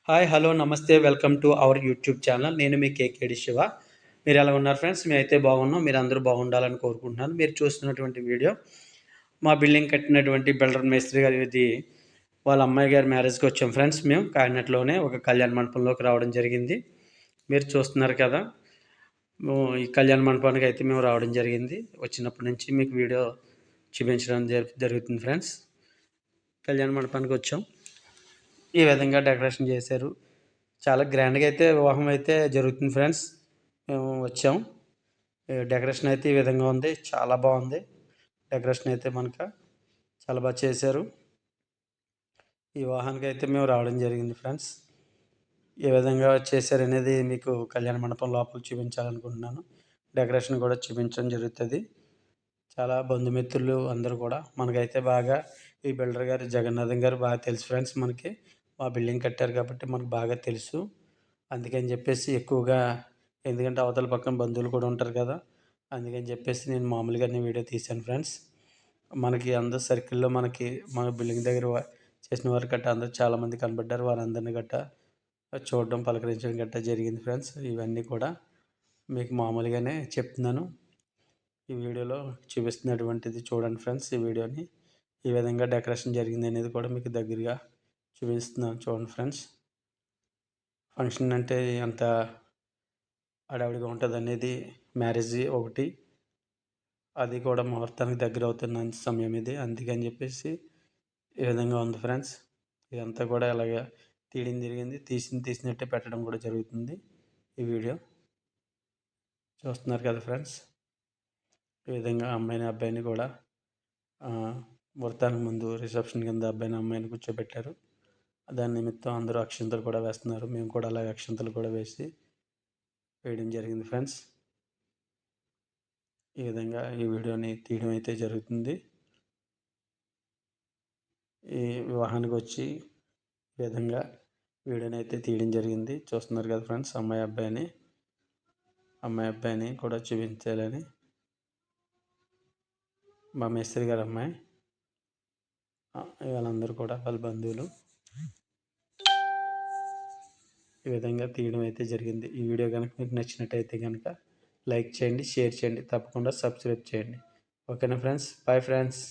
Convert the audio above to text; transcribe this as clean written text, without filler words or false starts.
Hi, hello, నమస్తే. Welcome to our YouTube channel. నేను మీ కేకేడి శివ. మీరు ఎలా ఉన్నారు ఫ్రెండ్స్? మేమైతే బాగున్నాం. మీరందరూ బాగుండాలని కోరుకుంటున్నాను. మీరు చూస్తున్నటువంటి వీడియో మా బిల్డింగ్ కట్టినటువంటి బిల్డర్ మేస్త్రి గారిది వాళ్ళ అమ్మాయి గారి మ్యారేజ్‌కి వచ్చాం ఫ్రెండ్స్ మేము. కాకినాడలోనే ఒక కళ్యాణ మండపంలోకి రావడం జరిగింది. మీరు చూస్తున్నారు కదా! ఈ కళ్యాణ మండపానికి అయితే మేము రావడం జరిగింది. వచ్చినప్పటి నుంచి మీకు వీడియో చూపించడం జరుగుతుంది ఫ్రెండ్స్. కళ్యాణ మండపానికి వచ్చాం. ఈ విధంగా డెకరేషన్ చేశారు. చాలా గ్రాండ్‌గా అయితే వివాహం అయితే జరుగుతుంది ఫ్రెండ్స్. మేము వచ్చాం. డెకరేషన్ అయితే ఈ విధంగా ఉంది. చాలా బాగుంది. డెకరేషన్ అయితే చాలా బాగా చేశారు. ఈ వివాహానికి అయితే మేము రావడం జరిగింది ఫ్రెండ్స్. ఏ విధంగా చేశారనేది మీకు కళ్యాణ మండపం లోపల చూపించాలనుకుంటున్నాను. డెకరేషన్ కూడా చూపించడం జరుగుతుంది. చాలా బంధుమిత్రులు అందరూ కూడా మనకైతే బాగా ఈ బిల్డర్ గారు జగన్నాథం గారు బాగా తెలుసు ఫ్రెండ్స్ మనకి. మా బిల్డింగ్ కట్టారు కాబట్టి మనకు బాగా తెలుసు. అందుకని చెప్పేసి ఎక్కువగా, ఎందుకంటే అవతల పక్కన బంధువులు కూడా ఉంటారు కదా! అందుకని చెప్పేసి నేను మామూలుగానే వీడియో తీశాను ఫ్రెండ్స్. మనకి అందరు సర్కిల్‌లో మన బిల్డింగ్ దగ్గర చేసిన వారు గట్టా అందరూ చాలామంది కనపడ్డారు. వారందరిని గట్టా చూడడం, పలకరించడం గట్టా జరిగింది ఫ్రెండ్స్. ఇవన్నీ కూడా మీకు మామూలుగానే చెప్తున్నాను. ఈ వీడియోలో చూపిస్తున్నటువంటిది చూడండి ఫ్రెండ్స్. ఈ వీడియోని ఈ విధంగా డెకరేషన్ జరిగింది అనేది కూడా మీకు దగ్గరగా చూపిస్తున్నాను చూడండి ఫ్రెండ్స్. ఫంక్షన్ అంటే ఎంత హడావిడిగా ఉంటుందనేది మ్యారేజ్ ఒకటి, అది కూడా ముహూర్తానికి దగ్గర అవుతున్న సమయం ఇది. అందుకని చెప్పేసి ఈ విధంగా ఉంది ఫ్రెండ్స్. ఇదంతా కూడా ఇలాగ తీయడం జరిగింది. తీసినట్టే పెట్టడం కూడా జరుగుతుంది. ఈ వీడియో చూస్తున్నారు కదా ఫ్రెండ్స్. ఈ విధంగా అమ్మాయిని అబ్బాయిని కూడా ముహూర్తానికి ముందు రిసెప్షన్ కింద అబ్బాయిని అమ్మాయిని కూర్చోబెట్టారు. దాని నిమిత్తం అందరూ అక్షింతలు కూడా వేస్తున్నారు. మేము కూడా అలాగే అక్షింతలు కూడా వేయడం జరిగింది ఫ్రెండ్స్. ఈ విధంగా ఈ వీడియోని తీయడం అయితే జరుగుతుంది. ఈ వివాహానికి వచ్చి ఈ విధంగా వీడియోని అయితే తీయడం జరిగింది. చూస్తున్నారు కదా ఫ్రెండ్స్. అమ్మాయి అబ్బాయిని కూడా చూపించాలని మా మేస్త్రి గారి అమ్మాయి, వాళ్ళందరూ కూడా వాళ్ళ బంధువులు ఈ విధంగా తీయడం అయితే జరిగింది. ఈ వీడియో కనుక మీకు నచ్చినట్టయితే కనుక లైక్ చేయండి, షేర్ చేయండి, తప్పకుండా సబ్స్క్రైబ్ చేయండి. ఓకేనా ఫ్రెండ్స్? Bye friends.